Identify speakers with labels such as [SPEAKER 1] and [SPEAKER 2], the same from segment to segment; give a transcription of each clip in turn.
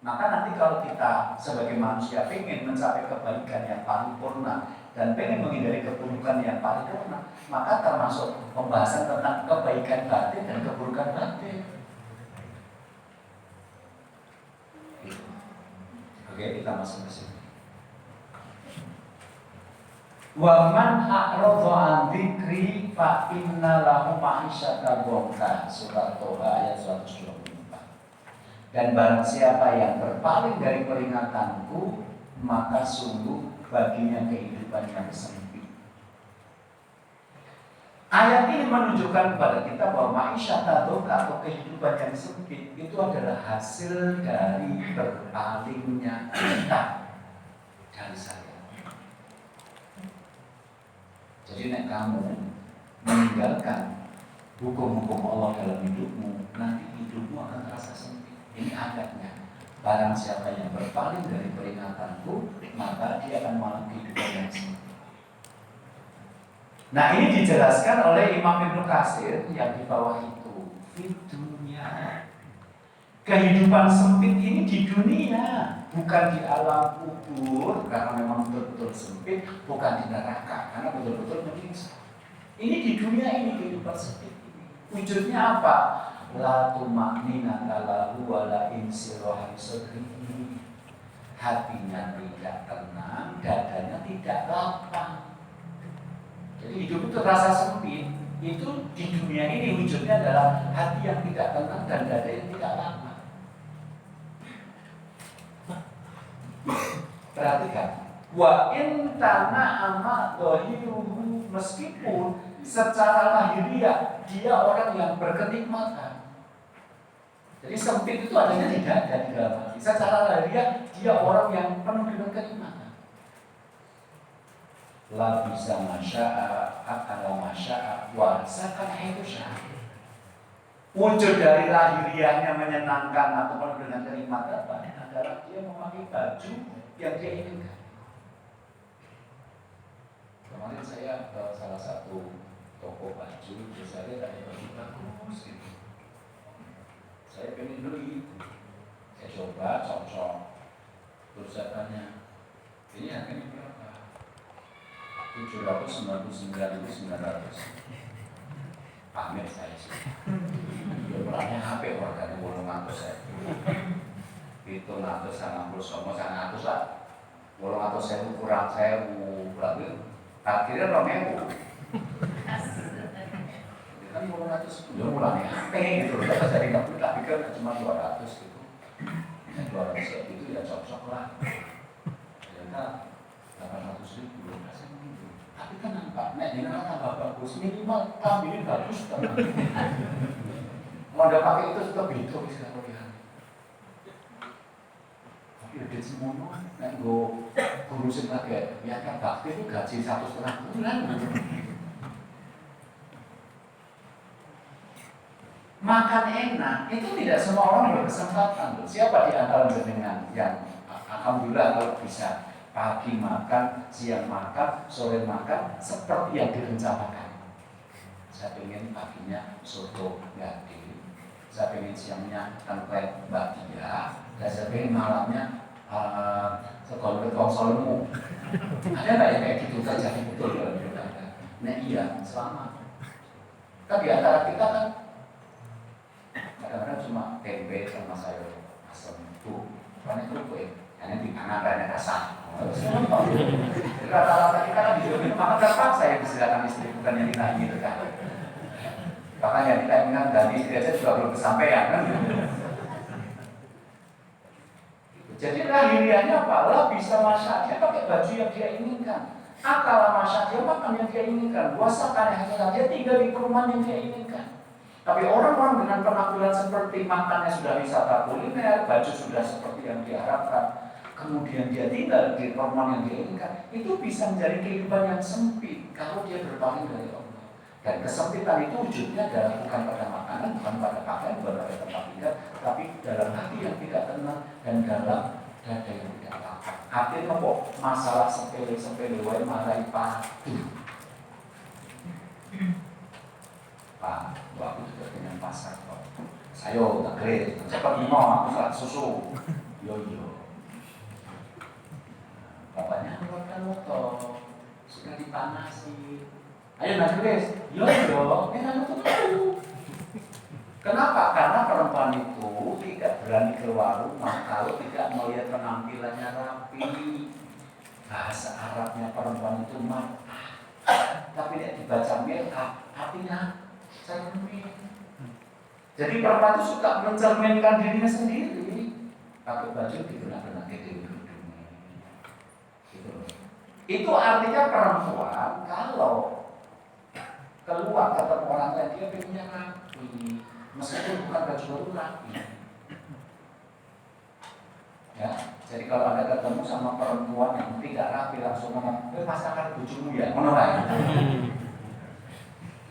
[SPEAKER 1] Maka nanti kalau kita sebagai manusia ingin mencapai kebaikan yang paripurna dan ingin menghindari keburukan yang paripurna, maka termasuk pembahasan tentang kebaikan batin dan keburukan batin. Oke, kita masuk ke sini. Wa man a'radha an dzikri fa inna lahu ma'isyatan dhanka. Surat Toha ayat 124. Dan barang siapa yang berpaling dari peringatanku, maka sungguh baginya kehidupan yang sempit. Ayat ini menunjukkan kepada kita bahwa ma'isyatan dhanka atau kehidupan yang sempit itu adalah hasil dari berpalingnya kita dari saya. Jadi nek kamu meninggalkan hukum-hukum Allah dalam hidupmu, nanti hidupmu akan terasa sempit. Ini ayatnya. Barang siapa yang berpaling dari peringatanku, maka dia akan mengalami kehidupan yang sempit. Nah, ini dijelaskan oleh Imam Ibnu Katsir yang di bawah itu. Di dunia. Kehidupan sempit ini di dunia, bukan di alam kubur, karena memang betul-betul sempit, bukan di neraka, karena betul-betul menyiksa. Ini di dunia ini kehidupan sempit ini. Wujudnya apa? La tumaknina lahu wala insirohi sadrihi. Hatinya tidak tenang, dadanya tidak lapang. Jadi hidup itu terasa sempit. Itu di dunia ini wujudnya adalah hati yang tidak tenang dan dada yang tidak lapang. Perhatikan, wa in tana'ama dhahiruhu, meskipun secara lahiriah dia orang yang berkenikmatan. Jadi sempit itu adanya tidak ada di dalam hati. Secara lahiriah dia orang yang penuh dengan kenikmatan. La bisa masya'a, akala masya'a, wa sakan haitusya. Wujud dari lahiriahnya menyenangkan atau penuh dengan kenikmatan adalah dia memakai baju yang dia inginkan. Kemarin saya ke salah satu toko baju, saya lihat ada baju bagus gitu. Saya pengen beli itu. Saya coba, cocok. Terus saya tanya, ini harganya berapa? 799.900. Pamer saya sih. Berapa HP harganya 800 saya. Itu 190 sama 100 lah. 800 saya kurang saya berarti akhirnya 2.000. Kan 200 udah mulai HP gitu loh. Terus saya tidak pikir cuma 200 gitu. 200 itu ya cocok lah. Ternyata 800.000 belum kasih gitu. Tapi kan nampak, nek ini kan tambah bagus. Minimal kambingnya bagus kan. Mau ada pakai itu tetap itu bisa lihat. Tapi udah semuanya, nek guru sing lagi ya kan bakti itu gaji 1,5 bulan. Makan enak itu tidak semua orang berkesempatan. Siapa di antara jenengan yang alhamdulillah kalau bisa pagi makan, siang makan, sore makan seperti yang direncanakan. Saya pengen paginya soto gading, saya pengen siangnya tempe batia, dan saya pengen malamnya sekolah solemu. Ada nggak yang kayak gitu terjadi betul dalam hidup Anda? Nah iya, selamat. Kan di antara kita kan kadang-kadang cuma tempe sama sayur asam itu, banyak kerupuk, karena di kanan ada rasa. Rata-rata kita kan dijamin makan terpaksa yang disediakan istri, bukan yang kita inginkan. Bahkan yang kita inginkan dari istri aja juga belum kesampaian kan? Jadi lahiriahnya apalah bisa masak, dia pakai baju yang dia inginkan. Akal masak, dia makan yang dia inginkan. Puasakan yang dia tinggal di perumahan yang dia inginkan. Tapi orang-orang dengan penampilan seperti makannya sudah wisata kuliner, baju sudah seperti yang diharapkan, kemudian dia tinggal di perumahan yang dia inginkan, itu bisa menjadi kehidupan yang sempit kalau dia berpaling dari Allah. Dan kesempitan itu wujudnya adalah bukan pada makanan, bukan pada pakaian, bukan pada tempat tinggal, tapi dalam hati yang tidak tenang dan dalam dada yang tidak lapang. Artinya kok masalah sepele-sepele wae marai padu. Pak, aku juga dengan pasar kok. Saya tak keren, cepat mau aku saat susu. Yo. Bapaknya keluarkan motor, sudah dipanasi. Ayo Mas Chris, yo, enak tuh. Kenapa? Karena perempuan itu tidak berani keluar rumah kalau tidak melihat penampilannya rapi. Bahasa Arabnya perempuan itu tapi tidak dibaca make-up, artinya cermin. Jadi perempuan itu suka mencerminkan dirinya sendiri. Pakai baju digunakan gitu. Itu artinya perempuan kalau keluar ketemu orang lain dia pengennya rapi, meskipun bukan baju baru rapi. Ya, jadi kalau Anda ketemu sama perempuan yang tidak rapi langsung ngomong, masakan bujumu ya, menolak.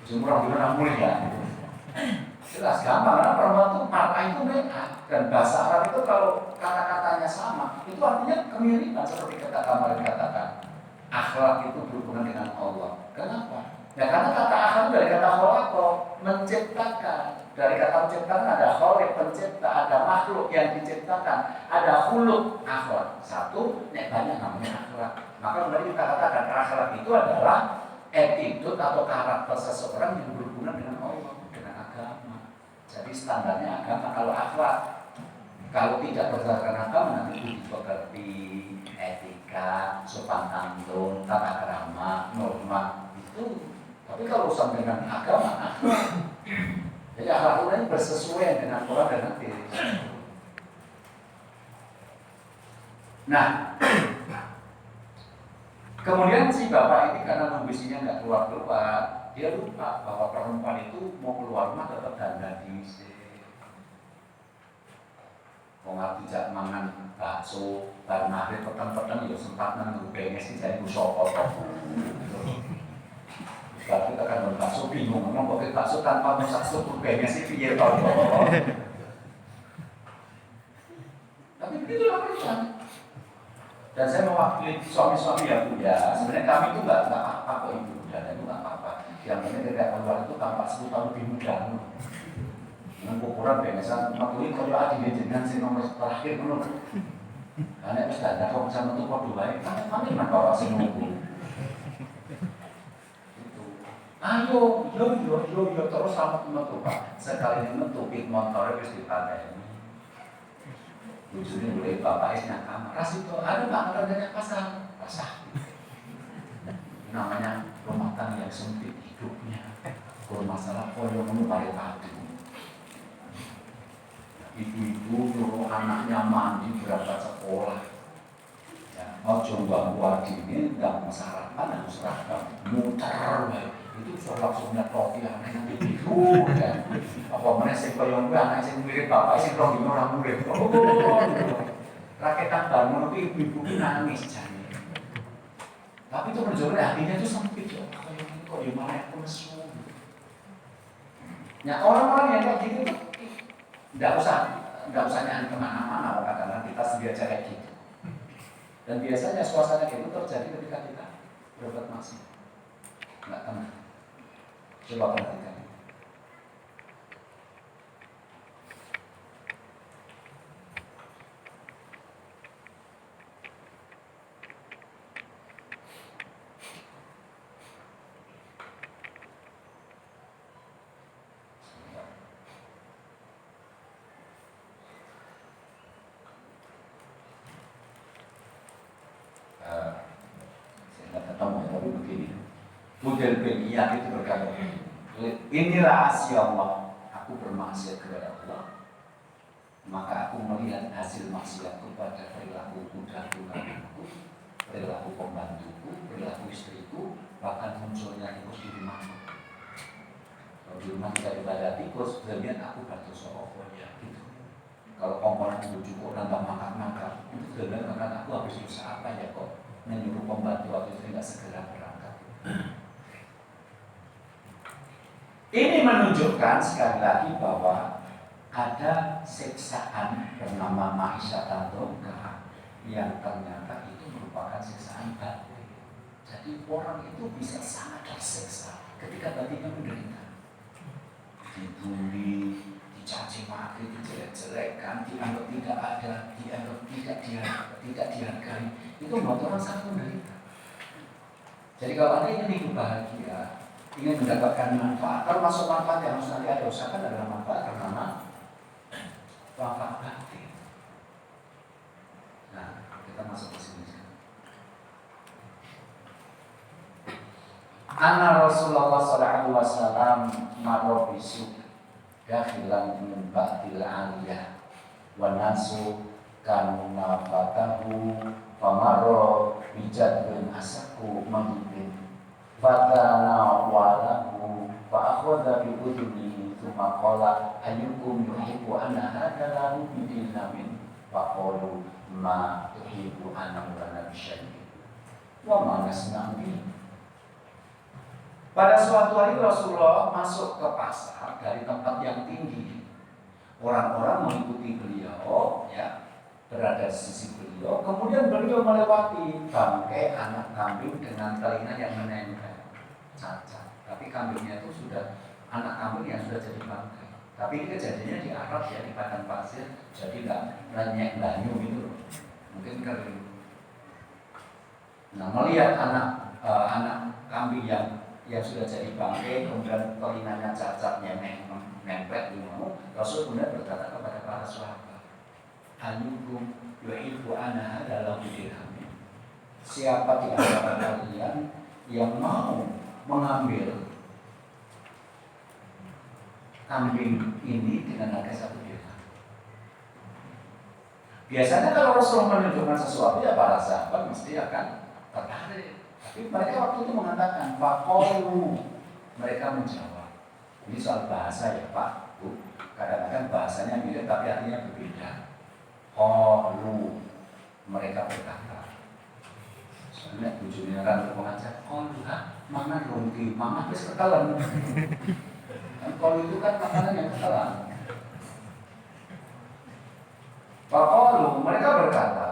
[SPEAKER 1] Bujumu orang gimana mulia? Jelas gampang, karena perempuan itu marah itu mereka. Dan bahasa Arab itu kalau kata-katanya sama, itu artinya kemiripan seperti kata kemarin dikatakan. Akhlak itu berhubungan dengan Allah. Kenapa? Ya karena kata akhlak itu dari kata kholaqa, menciptakan. Dari kata menciptakan ada kholiq, pencipta, ada makhluk yang diciptakan, ada khuluq, akhlak. Satu, banyak namanya akhlak. Maka kembali kita katakan akhlak itu adalah attitude atau karakter seseorang yang berhubungan dengan Allah, dengan agama. Jadi standarnya agama. Kalau akhlak, kalau tidak berdasarkan agama nanti budi pekerti, etika, sopan santun, tata krama, norma itu. Tapi kalau urusan dengan agama, jadi akhlak ini bersesuaian dengan Quran dan hadis. Nah, kemudian si bapak ini karena ambisinya nggak keluar, dia lupa bahwa perempuan itu mau keluar rumah tetap dandan dhisik. Wong dijak mangan bakso, bar maghrib peteng-peteng ya sempat nang benges iki jane sapa to. Tapi kita kan bakso bingung, ngomong kok bakso tanpa masak sup benges iki piye to. Tapi begitulah perempuan. Dan saya mewakili suami-suami yang punya, sebenarnya kami itu nggak apa-apa kok ibu dan itu nggak apa-apa. Yang penting tidak keluar itu tampak 10 tahun lebih muda. Dengan ukuran bengesan, makanya kalau ada jenengan sih nomor terakhir menurut. Karena itu standar kok bisa menutup waktu baik, kami mana orang sih nunggu. Ayo, yo terus sama menutup Pak. Sekali menutupi motornya harus dipakai. Ujungnya boleh bapak isnya kamar. Ras itu ada nggak kerjanya pasang. Namanya rumah tangga yang sempit hidupnya. Bermasalah koyo menubari padu. Ibu-ibu nyuruh anaknya mandi berangkat sekolah. Ya, ojo ganggu adine, gak mau sarapan, harus seragam, muter. Itu sudah langsung nyetoti anaknya ibu kan. Apa mana sih koyo gue anak sing mirip bapak sing rong dino ora murid. Raketan bangun tapi ibu-ibu nangis jane. Tapi itu menunjukkan hatinya itu sempit ya. Koyo ini kok di mana aku nesu. Nah orang-orang yang kayak gitu tuh nggak usah nyari kemana-mana, kadang-kadang kita sendiri aja kayak gitu. Dan biasanya suasana itu terjadi ketika kita berbuat maksiat, nggak tenang. Coba perhatikan. Model pengiat itu berkata, inilah asia Allah, aku bermaksiat kepada Allah, maka aku melihat hasil maksiatku pada perilakuku dan tunanganku, perilaku pembantuku, perilaku istriku, bahkan munculnya tikus di rumahku. Kalau di rumah tidak ibadah tikus, berlihat aku berdosa ya gitu. Kalau komponen itu cukup dan tak makan-makan, itu benar karena aku habis usaha apa ya kok menyuruh pembantu atau istri tidak segera berangkat. Ini menunjukkan sekali lagi bahwa ada siksaan bernama Ma'isyatan Dongka yang ternyata itu merupakan siksaan batin. Jadi orang itu bisa sangat tersiksa ketika batinnya menderita, dibully, dicaci maki, dijelek-jelekan, dianggap tidak ada, dianggap tidak dihargai, itu membuat orang sangat menderita. Jadi kalau Anda ingin hidup bahagia, ingin mendapatkan manfaat, termasuk manfaat yang harus nanti Anda usahakan adalah manfaat pertama, manfaat batin. Nah, kita masuk ke sini. Anna Rasulullah sallallahu alaihi wasallam marra bisu dakhilan min ba'dil aliyah wa nasu kanu nafatahu famarra bijadrin asaku menghibin fatana walahu fa akhadha bi udhunihi thumma qala ayyukum yuhibbu anna hadha lahu bidinamin fa qalu ma tuhibbu anna lana bisyai'in wa ma nasna'u. Pada suatu hari Rasulullah masuk ke pasar dari tempat yang tinggi. Orang-orang mengikuti beliau, ya, berada di sisi beliau. Kemudian beliau melewati bangkai anak kambing dengan telinga yang menempel, cacat. Tapi kambingnya itu sudah anak kambing yang sudah jadi bangkai. Tapi ini kejadiannya di Arab ya, di padang pasir, jadi nggak banyak banyu gitu, mungkin kering. Nah, melihat anak kambing yang sudah jadi bangkai, kemudian telinganya cacat nempel di mau, Rasul kemudian berkata kepada para sahabat, ayyukum yuhibbu anna hadha lahu dirhamin. Siapa di antara kalian yang mau mengambil kambing ini dengan harga 1 dirham? Biasanya kalau Rasul menunjukkan sesuatu, ya para sahabat mesti akan tertarik. Tapi mereka waktu itu mengatakan faqalu, mereka menjawab. Ini soal bahasa ya Pak, Bu. Kadang-kadang bahasanya mirip tapi artinya berbeda. Qalu, mereka berkata. Soalnya bujurnya kan mengajar, qalu, mangan roti, mangan wis ketelan. Qalu itu kan makanan yang ketelan. Faqalu, mereka berkata,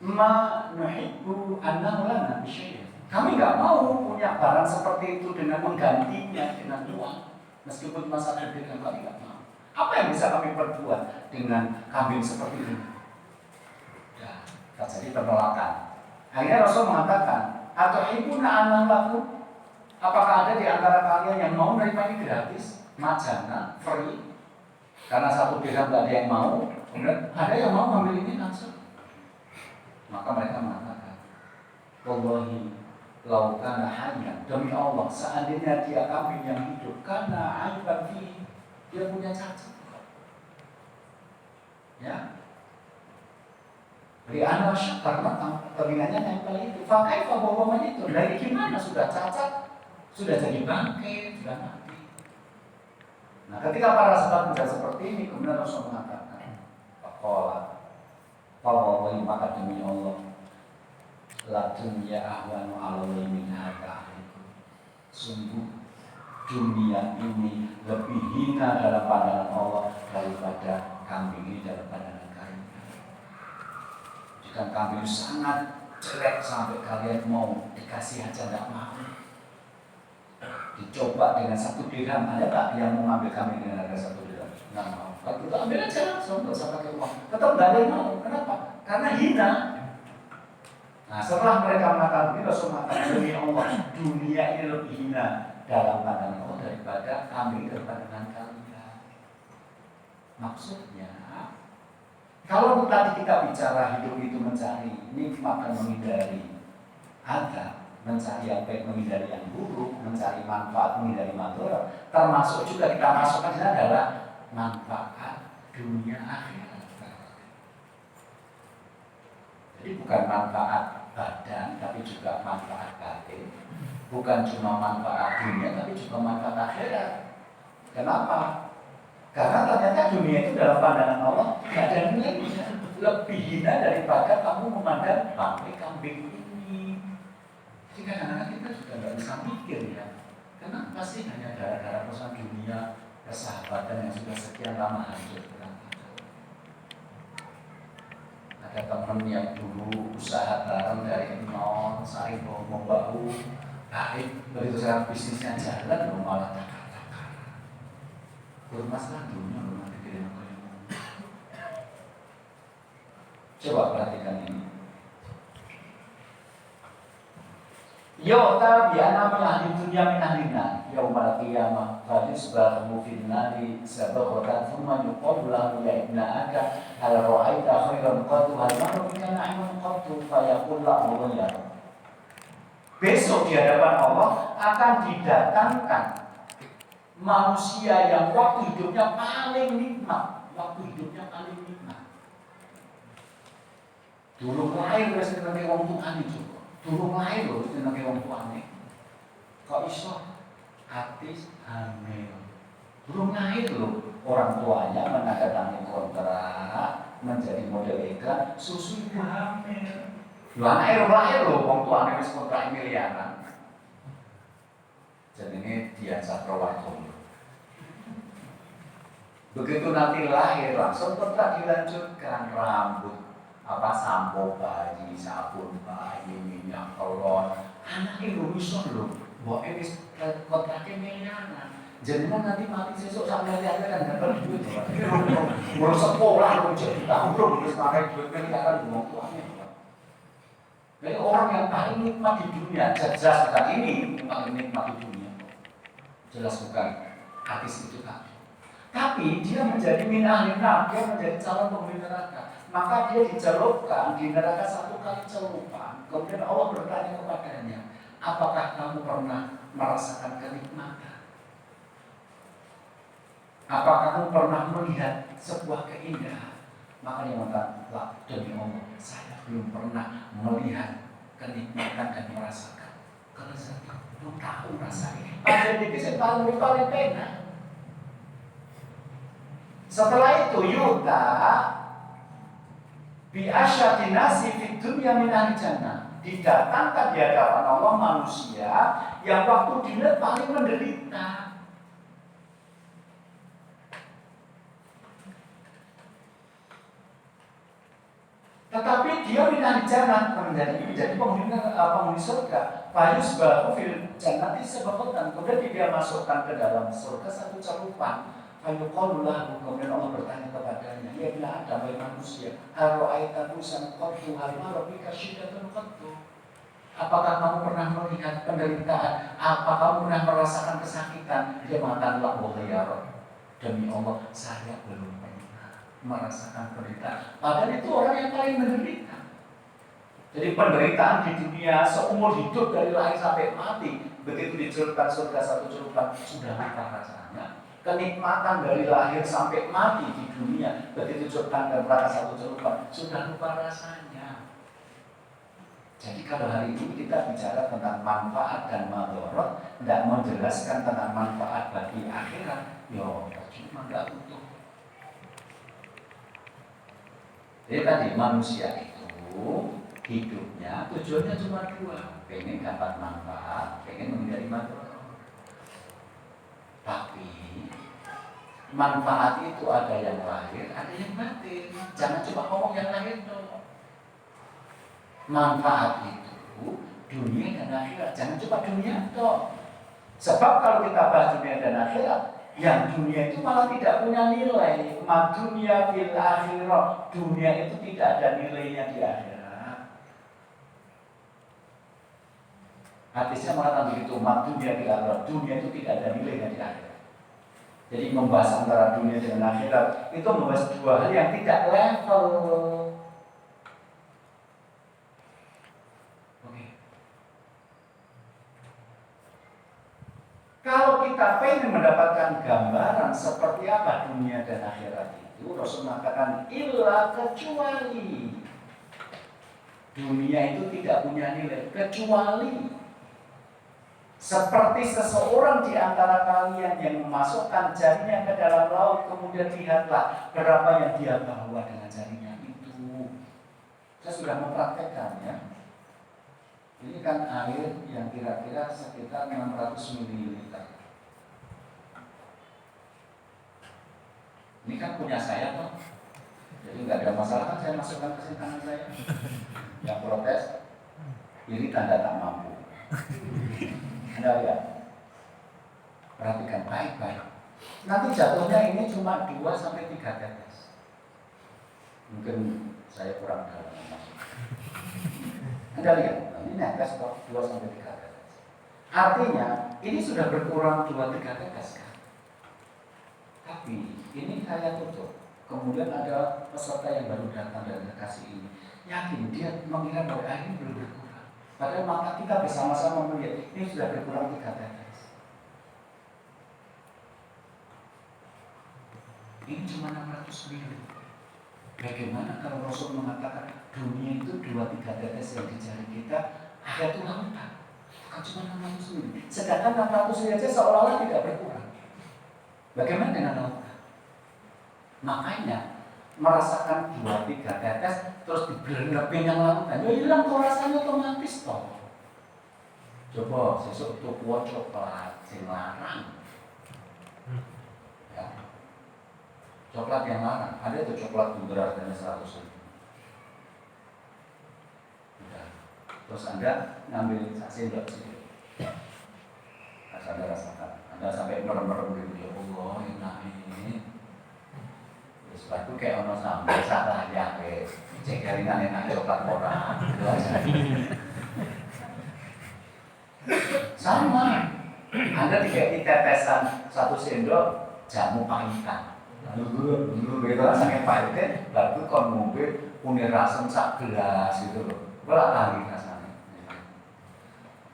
[SPEAKER 1] ma nuhibbu annahu lana bisyai'in. Kami nggak mau punya barang seperti itu dengan menggantinya dengan uang, meskipun masa kecil kami nggak mau. Apa yang bisa kami perbuat dengan kambing seperti ini? Ya, terjadi penolakan. Akhirnya Rasul mengatakan, atuhibbuna annahu lakum? Apakah ada di antara kalian yang mau menerima ini gratis, majana, free? Karena 1 dirham nggak ada yang mau, kemudian ada yang mau ngambil ini langsung. Maka mereka mengatakan, wallahi lau kana hayyan, demi Allah seandainya dia kambing yang hidup, karena aiban fi, dia punya cacat. Ya, li'anna syak, karena telinganya nempel itu. Fakaifa bahwa itu dari gimana sudah cacat, sudah jadi bangkai, sudah mati. Nah, ketika para sahabat menjadi seperti ini, kemudian Rasul mengatakan, faqala, wallahi maka demi Allah, la dunya ahwanu alallahi min hadha alaikum. Sungguh dunia ini lebih hina dalam pandangan Allah daripada kambing ini dalam pandangan kalian. Jika kambing sangat jelek sampai kalian mau dikasih aja tidak mau. Dicoba dengan 1 dirham, ada tak yang mau ngambil kambing dengan harga 1 dirham? Nggak mau. Kalau kita ambil aja langsung, nggak usah pakai uang. Tetap nggak ada yang mau. Kenapa? Karena hina. Nah, setelah mereka mengatakan ini, Rasul mengatakan demi Allah, dunia ini lebih hina dalam pandangan Allah daripada kambing dalam pandangan kalian. Maksudnya, kalau tadi kita bicara hidup itu mencari nikmat dan menghindari adab, mencari yang baik, menghindari yang buruk, mencari manfaat, menghindari madharat, termasuk juga kita masukkan ini adalah manfaat dunia akhirat. Jadi bukan manfaat badan, tapi juga manfaat batin. Bukan cuma manfaat dunia, tapi juga manfaat akhirat. Kenapa? Karena ternyata dunia itu dalam pandangan Allah tidak ada nilainya, lebih hina daripada kamu memandang bangkai kambing ini. Jadi kadang-kadang kita juga nggak bisa mikir ya, kenapa sih hanya gara-gara urusan dunia, persahabatan yang sudah sekian lama hancur. Ada teman yang dulu usaha bareng dari nol, saling bahu-bahu, baik, begitu sekarang bisnisnya jalan, malah takar-takar. Bermasalah dunia, nanti kirim ke yang coba perhatikan ini. Yota bi'ana min ahli dunia min ahlina yaumal qiyamah fayusbahu fin nari sabaghatan thumma yuqalu lahu ya ibna adam hal ra'aita khairan qattu hal marra bika na'iman qattu fayaqul la ghayr. Besok di hadapan Allah akan didatangkan manusia yang waktu hidupnya paling nikmat, Dulu lahir wis nang wong tuane juga. Dulu lahir wis nang wong tuane. Kok iso artis hamil? Belum lahir loh, orang tuanya menandatangani kontrak menjadi model iklan susu ibu hamil. Lu anak lahir loh, orang tuanya wis kontrak miliaran. Jadi ini biasa perwakilan. Begitu nanti lahir langsung kontrak dilanjutkan, rambut sampo bayi, sabun bayi, minyak telon. Anak itu bisa loh, bahwa ini kontraknya miliaran. Jadi nanti mati sesuk sampai lihat kan dapat duit. Mau sekolah mau jadi tahu harus pakai duit miliaran mau tuanya. Jadi orang yang paling nikmat di dunia, jelas bukan ini paling nikmat di dunia. Jelas bukan hadis itu kan. Tapi dia menjadi min ahli nar, dia menjadi calon penghuni neraka. Maka dia dicelupkan di neraka 1 kali celupan. Kemudian Allah bertanya kepadanya, apakah kamu pernah merasakan kenikmatan? Apakah kamu pernah melihat sebuah keindahan? Maka dia mengatakan, demi Allah, saya belum pernah melihat kenikmatan dan merasakan kelezatan. Belum tahu rasanya. Ada di sini paling pena. Setelah itu Yuta bi asyati nasi fid dunya min ahli jannah, didatangkan di hadapan Allah manusia yang waktu dia paling menderita. Tetapi dia min ahli jannah menjadi penghuni surga. Fayus bahu fil jannati sabaqatan, kemudian dia masukkan ke dalam surga 1 celupan. Fayuqalu lahu, kemudian Allah bertanya kepadanya, ya bila ada wahai manusia, hal ra'aita busan qattu hal marra bika syiddatun qattu. Apakah kamu pernah melihat penderitaan? Apa kamu pernah merasakan kesakitan? Dia mengatakan la ya Rabb, demi Allah saya belum pernah merasakan penderitaan. Padahal itu orang yang paling menderita. Jadi penderitaan di dunia seumur hidup dari lahir sampai mati, begitu dicelupkan surga 1 celupan sudah lupa rasanya. Kenikmatan dari lahir sampai mati di dunia, begitu celupkan dan neraka 1 celupan sudah lupa rasanya. Jadi kalau hari ini kita bicara tentang manfaat dan madharat, tidak menjelaskan tentang manfaat bagi akhirat, cuma nggak utuh. Jadi tadi manusia itu hidupnya tujuannya cuma 2, pengen dapat manfaat, pengen menghindari madharat. Tapi manfaat itu ada yang lahir, ada yang batin. Jangan cuma ngomong yang lahir dong. Manfaat itu dunia dan akhirat, jangan cuma dunia dong. Sebab kalau kita bahas dunia dan akhirat, yang dunia itu malah tidak punya nilai. Dunia fil akhirah, dunia itu tidak ada nilainya di akhirat. Hadisnya mengatakan begitu, dunia fil akhirah, dunia itu tidak ada nilainya di akhirat. Jadi membahas antara dunia dengan akhirat itu membahas 2 hal yang tidak level. Oke. Kalau kita pengen mendapatkan gambaran seperti apa dunia dan akhirat itu, Rasul mengatakan illa kecuali dunia itu tidak punya nilai, kecuali seperti seseorang di antara kalian yang memasukkan jarinya ke dalam laut, kemudian lihatlah berapa yang dia bawa dengan jarinya itu. Saya sudah mempraktekkan ya. Ini kan air yang kira-kira sekitar 600 ml. Ini kan punya saya toh. Jadi nggak ada masalah kan saya masukkan ke sini tangan saya. Yang protes, ini tanda tak mampu. Anda lihat, perhatikan baik-baik. Nanti jatuhnya ini cuma 2-3 tetes. Mungkin saya kurang dalam maksudnya. Anda lihat, ini netes kok 2-3 tetes. Artinya ini sudah berkurang 2-3 tetes kan? Tapi ini saya tutup. Kemudian ada peserta yang baru datang dan kasih ini. Yakin dia mengira bahwa ini belum berkurang. Padahal mata kita bersama-sama melihat ini sudah berkurang 3 tetes. Ini cuma 600 mili. Bagaimana kalau Rasul mengatakan dunia itu 2-3 tetes yang di jari kita ada tuh lautan. Bukan cuma 600 mili. Sedangkan 600 mili saja seolah-olah tidak berkurang. Bagaimana dengan lautan? Makanya merasakan 2-3 tetes terus dibelengapin yang lautan, ya hilang tuh rasanya otomatis toh. Coba sesuk tuku coklat sing larang, ya. Coklat yang larang, ada tuh coklat bunga harganya 100.000. Udah. Terus Anda ngambil sendok sini, Anda rasakan, Anda sampai merem-merem gitu, ya Allah enak ini. Sebab itu kayak ono sampai salah ya, cek jaringan enak coklat orang, itu aja. Sama, Anda tidak tetesan 1 sendok jamu pahitan, lalu gitu saking pahitnya, lalu kon ngombe punya rasem sak gelas gitu loh, berat lagi rasanya.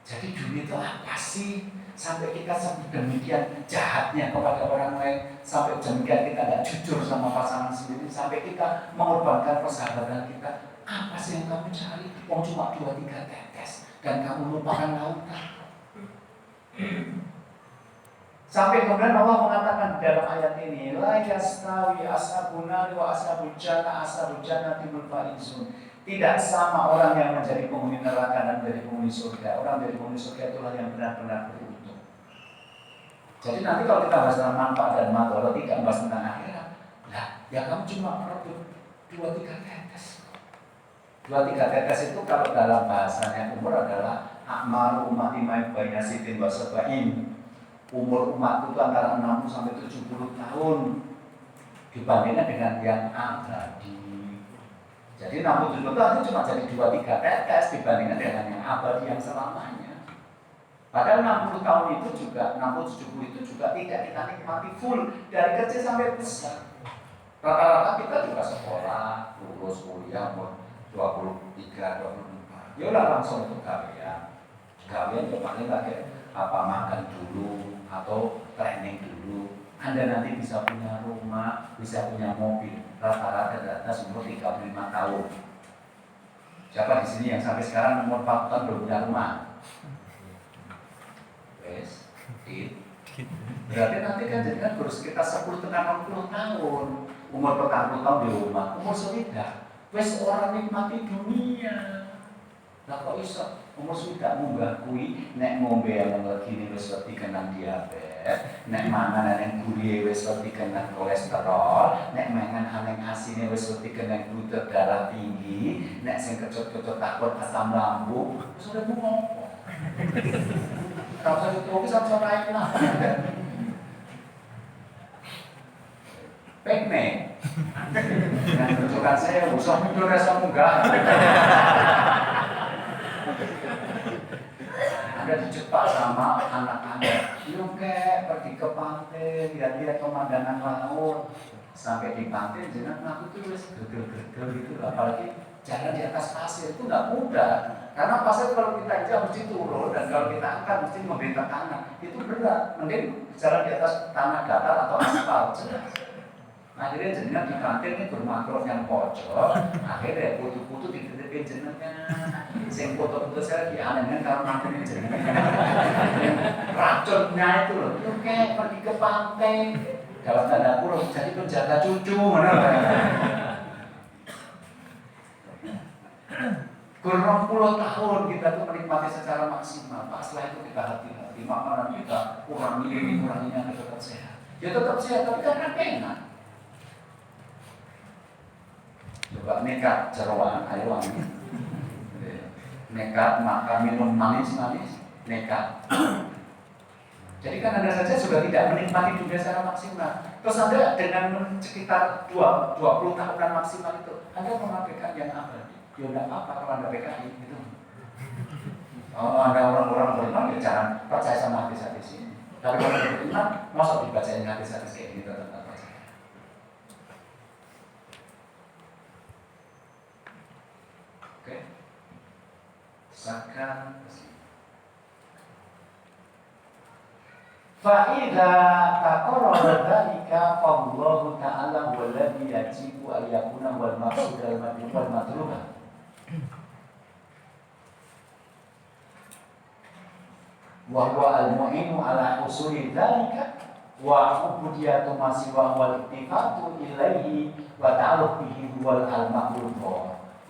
[SPEAKER 1] Jadi dunia itu apa sih? Sampai kita sedemikian jahatnya kepada orang lain, sampai demikian kita tidak jujur sama pasangan sendiri, sampai kita mengorbankan persahabatan kita. Apa sih yang kamu cari? Oh cuma 2-3 tetes dan kamu lupakan lautan. Sampai kemudian Allah mengatakan dalam ayat ini, la yastawi ashabun nari wa ashabul jannati faizun. Tidak sama orang yang menjadi penghuni neraka dan menjadi penghuni surga. Orang menjadi penghuni surga itulah yang benar-benar beruntung. Jadi nanti kalau kita bahas tentang manfaat dan madharat, tidak bahas tentang akhirat, lah ya kamu cuma perlu 2-3 tetes. 2-3 tetes itu kalau dalam bahasanya umur adalah akmal umat imai bayna sitin wa sab'in. Umur umat itu antara 60 sampai 70 tahun dibandingkan dengan yang abadi. Jadi 60-70 tahun itu cuma jadi 2-3 tetes dibandingkan dengan yang abadi yang selamanya. Padahal 60 tahun itu juga, 60-70 itu juga tidak kita nikmati full dari kecil sampai besar. Rata-rata kita juga sekolah, lulus kuliah, 23, 24. Ya udah langsung untuk kalian. Kalian ya paling pakai apa makan dulu atau training dulu. Anda nanti bisa punya rumah, bisa punya mobil. Rata-rata di atas umur 35 tahun. Siapa di sini yang sampai sekarang umur 40 tahun belum punya rumah? Berarti nanti kan jadi kan baru sekitar 10-60 tahun. Umur 40 tahun di rumah, umur sudah. Wes orang nikmati dunia. Lah kok iso umur sudah munggah kuwi nek ngombe yang lagi wis wedi kena diabetes, nek mangan yang gurih wis wedi kena kolesterol, nek mangan aneng asine wis wedi kena gula darah tinggi, nek sing kecut-kecut takut asam lambung, wis udah ngopo. Kalau itu bisa naik lah. Pekne. Dengan tunjukkan saya usah mundur rasa munggah. Anda dijebak sama anak-anak. Yuk pergi ke pantai, lihat-lihat pemandangan laut. Sampai di pantai, jangan aku tuh wis gergel-gergel gitu. Apalagi jalan di atas pasir itu nggak mudah. Karena pasir kalau kita injak mesti turun dan kalau kita angkat mesti membentang tanah. Itu berat. Mending jalan di atas tanah datar atau aspal. Jelas. Akhirnya jenengan di kantin ini bermakro yang pojok. Akhirnya putu-putu dititipin jenengan. Sing foto-foto saya di aneh kalau kantin jenengan. Racunnya itu loh. Itu kayak pergi ke pantai. Dalam tanda kurung jadi penjaga cucu. Kurang puluh tahun kita tuh menikmati secara maksimal. Setelah itu kita hati-hati. Makanan kita kurangi ini, kuranginya tetap sehat. Ya tetap sehat, tapi kan enak. Coba nekat jeroan, ayo nekat makan minum manis-manis, nekat. Jadi kan Anda saja sudah tidak menikmati dunia secara maksimal. Terus Anda dengan sekitar 20 tahunan maksimal itu, Anda mengabaikan yang abadi. Ya tidak apa kalau Anda PKI gitu. Kalau Anda orang-orang beriman, ya jangan percaya sama hadis-hadis ini. Tapi kalau Anda beriman, masa dibacain hadis-hadis kayak gitu tentang percaya. Oke. Sekarang فَإِذَا تَقَرَّرَ ذَلِكَ فَاللَّهُ تَعَالَى هُوَ الَّذِي يَجِبُ أَن يَكُونَ هُوَ الْمَقْصُودُ وَالْمَطْلُوبُ وَهُوَ الْمُعِينُ عَلَى حُصُولِ ذَلِكَ وَعُبُودِيَّةُ مَا سِوَاهُ وَالِالْتِفَاتُ إِلَيْهِ وَالتَّعَلُّقُ بِهِ هُوَ الْمَطْلُوبُ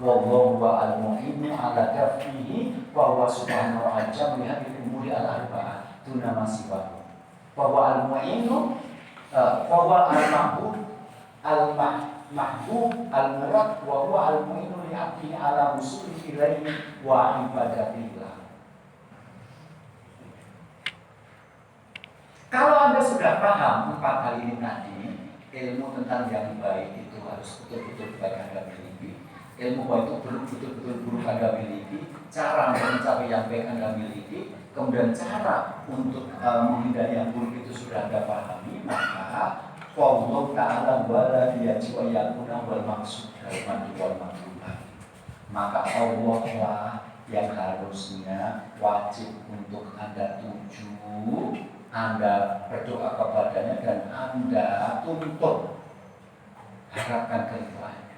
[SPEAKER 1] وَاللَّهُ هُوَ الْمُعِينُ عَلَى دَفْعِهِ وَهُوَ سُبْحَانَهُ أَعْجَمُ لِهَذِهِ الْأُمُورِ الْأَرْبَعَةِ دُونَ مَا سِوَاهُ وهو المعين وهو المعبود المحبوب المراد وهو المعين لعبده على وصول إليه وعبادته له. Kalau Anda sudah paham 4 hal ini tadi, ilmu tentang yang baik itu harus betul-betul baik Anda miliki, ilmu baik itu betul-betul buruk Anda miliki, cara mencapai yang baik Anda miliki, kemudian cara untuk menghindari yang buruk itu sudah Anda pahami, maka Allah Ta'ala wala diyaji wa yakuna wal maksud dalam wal maksud. Maka Allah lah yang harusnya wajib untuk Anda tuju, Anda berdoa kepadanya dan Anda tuntut, harapkan keridhaannya.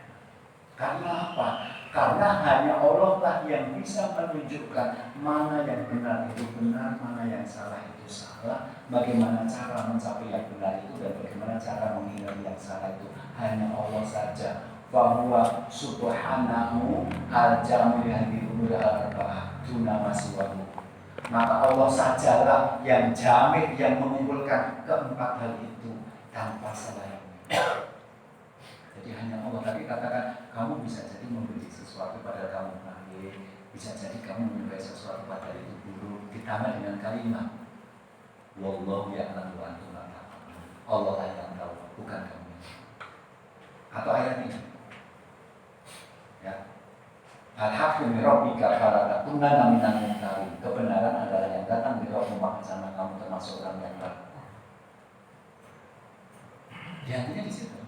[SPEAKER 1] Karena apa? Karena hanya Allah lah yang bisa menunjukkan mana yang benar itu benar, mana yang salah itu salah, bagaimana cara mencapai yang benar itu dan bagaimana cara menghindari yang salah itu hanya Allah saja. Bahwa subhanahu al-jamil hadhihi umur al-arba'ah duna masiwahu. Maka Allah sajalah yang jamil, yang mengumpulkan keempat hal itu tanpa selainnya. Jadi hanya Allah. Tadi katakan kamu bisa jadi membenci sesuatu pada kamu baik, bisa jadi kamu menyukai sesuatu pada itu buruk. Ditambah dengan kalimat wallahu ya'lamu wa antum la ta'lamun. Allah lah yang tahu, bukan kamu. Atau ayat ini, ya, al-haqqu min rabbika fala takunanna minal mumtarin. Kebenaran adalah yang datang dari Rabbmu, maka jangan kamu termasuk orang yang ragu. Intinya di situ.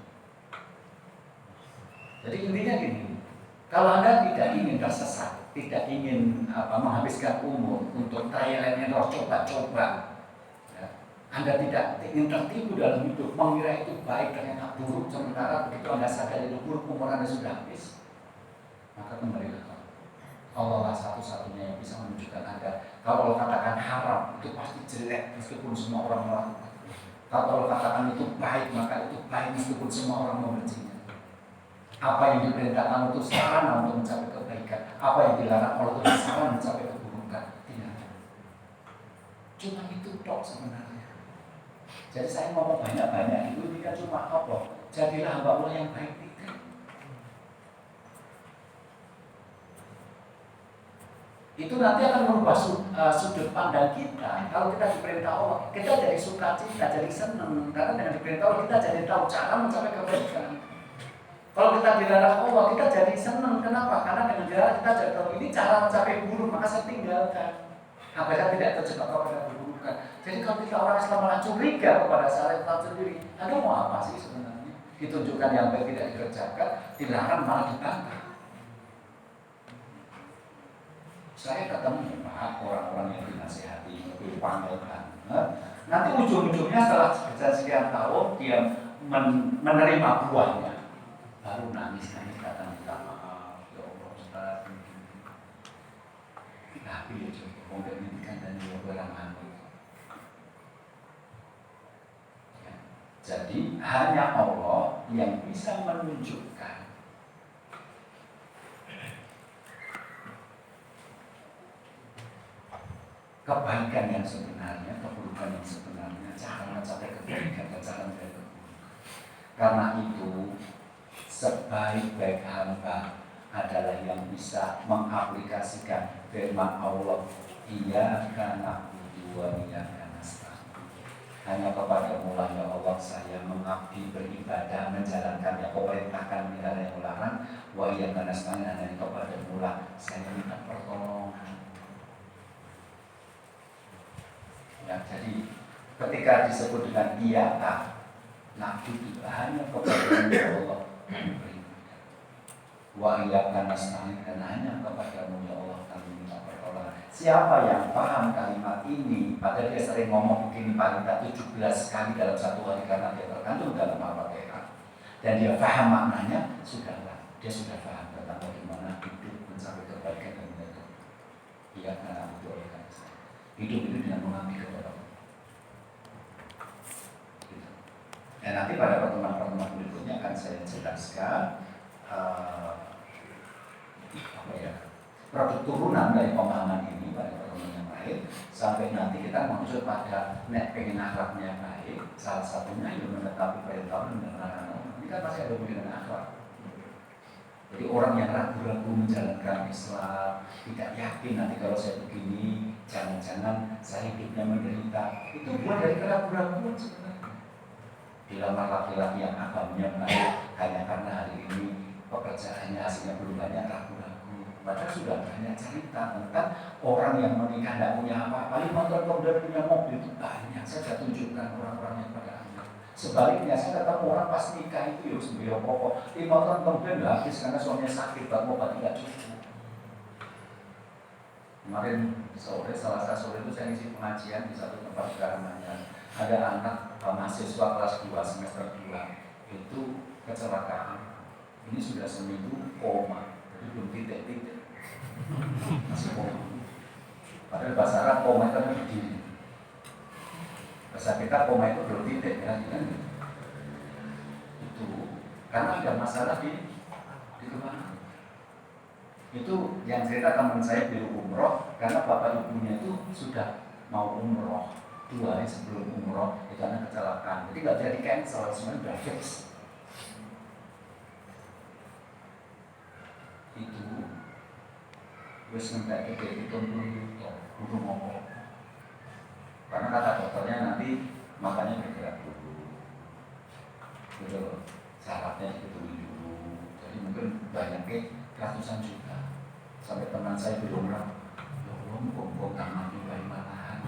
[SPEAKER 1] Jadi intinya gini, kalau Anda tidak ingin tersesat, tidak ingin menghabiskan umur untuk trial-and error, coba-coba, ya, Anda tidak ingin tertipu dalam hidup, mengira itu baik ternyata buruk, sementara begitu Anda sadar itu buruk, umur Anda sudah habis, maka kembalilah ke Allah lah satu-satunya yang bisa menunjukkan Anda. Kalau Allah katakan haram, itu pasti jelek meskipun semua orang melakukan. Kalau Allah katakan itu baik, maka itu baik meskipun semua orang membencinya. Apa yang diperintahkan itu sarana untuk mencapai kebaikan, apa yang dilarang Allah itu sarana mencapai keburukan. Tidak. Cuma itu tok sebenarnya. Jadi saya ngomong banyak-banyak itu tidak cuma apa, jadilah hamba Allah yang baik. Tidak. Itu nanti akan merubah sudut pandang kita. Kalau kita diperintah Allah, kita jadi sukacita, jadi senang. Karena dengan diperintah Allah kita jadi tahu cara mencapai kebaikan. Kalau kita dilarang Allah, kita jadi senang. Kenapa? Karena dengan dilarang kita jadi tahu ini cara mencapai buruk, maka saya tinggalkan. Agar tidak terjebak kepada keburukan. Jadi kalau kita orang Islam malah curiga kepada syariat sendiri, Anda mau apa sih sebenarnya? Ditunjukkan yang baik tidak dikerjakan, dilarang malah dibantah. Saya ketemu orang-orang yang dinasihati, lebih panggil banget. Nanti ujung-ujungnya setelah sekian tahun dia menerima buahnya. Baru nangis-nangis datang minta maaf, ya Allah Ustaz. Tapi ya coba memperhatikan dan dia barang ya. Jadi hanya Allah yang bisa menunjukkan kebaikan yang sebenarnya, keburukan yang sebenarnya, cara mencapai kebaikan dan cara mencapai keburukan. Karena itu sebaik-baik hamba adalah yang bisa mengaplikasikan firman Allah Iyyaka na'budu wa iyyaka nasta'in. Hanya kepadamu lah ya Allah saya mengabdi beribadah, menjalankan yang kau perintahkan, meninggalkan yang larang. Wa iyyaka nasta'in, hanya kepadamu lah saya minta pertolongan. Ya, jadi ketika disebut dengan iyyaka na'budu, hanya kepadamu ya Allah beribadah. Wa iyyaka nasta'in, dan hanya kepadamu ya Allah kami minta pertolongan. Siapa yang paham kalimat ini, padahal dia sering ngomong begini paling tak 17 kali dalam satu hari karena dia tergantung dalam Al-Fatihah, dan dia paham maknanya, sudahlah, dia sudah paham tentang bagaimana hidup mencapai kebaikan dan kebaikan. Iya, karena itu oleh karena hidup itu dengan mengabdi kepada Allah. Gitu. Dan nanti pada pertemuan-pertemuan berikutnya akan saya jelaskan produk turunan dari pemahaman ini pada pertemuan yang lain, sampai nanti kita maksud pada nek pengen akhlaknya baik, salah satunya yang menetapi perintah dan larangan. Ini kan masih ada hubungan dengan akhlak. Jadi orang yang ragu-ragu menjalankan Islam, tidak yakin nanti kalau saya begini, jangan-jangan saya hidupnya menderita, itu bukan dari keraguan-keraguan sebenarnya. Dilamar laki-laki yang agamanya baik hanya karena hari ini pekerjaannya hasilnya belum banyak, ragu-ragu. Padahal sudah banyak cerita tentang orang yang menikah tidak punya apa-apa, 5 tahun kemudian punya mobil, itu banyak. Saya tunjukkan orang-orang yang pada Anda. Sebaliknya saya ketemu orang pas nikah itu ya sembilan pokok, 5 tahun kemudian nggak habis karena suaminya sakit, obat tidak cukup. Kemarin sore, Selasa sore itu saya ngisi pengajian di satu tempat keramaian. Ada anak mahasiswa kelas 2 semester 2 itu kecelakaan. Ini sudah seminggu koma, jadi belum titik-titik, masih koma. Padahal bahasa Arab koma itu kan berdiri. Bahasa kita koma itu belum titik ya, kan? Itu karena ada masalah di kemana? Itu yang cerita teman saya di umroh, karena bapak ibunya itu sudah mau umroh 2 hari sebelum umroh, itu anak kecelakaan, jadi nggak jadi cancel, semuanya udah fix. Itu wis ngentek itu kudu ngomong, karena kata dokternya nanti makanya bergerak dulu, gitu, syaratnya diketui dulu, jadi mungkin banyaknya ratusan juta. Sampai teman saya di umrah, ya Allah, mumpung tangan juga malahan,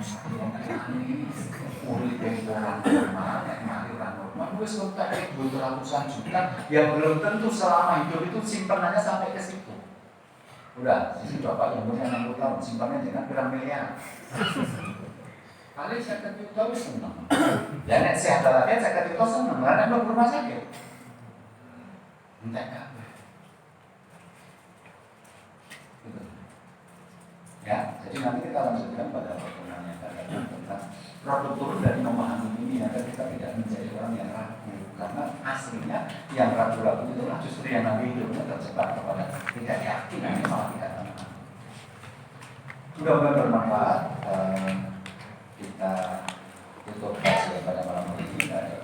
[SPEAKER 1] uri temporan normal, mari normal, wis ngentek butuh ratusan juta, yang belum tentu selama hidup itu simpenannya sampai ke situ. Udah, sisi bapak yang umurnya 60 tahun, simpannya dengan berapa miliar. Paling saya ketika wis seneng. Ya nek sehat lagi saya ketika seneng, karena belum rumah sakit. Entek kabeh. Ya, jadi nanti kita lanjutkan pada pertemuan yang akan datang tentang produk turun dari memahami ini agar kita tidak menjadi orang yang ragu, karena aslinya yang ragu-ragu itu justru yang nanti hidupnya terjebak kepada tidak yakin, hanya malah tidak tenang. Mudah-mudahan bermanfaat. Kita tutup kajian pada malam hari ini.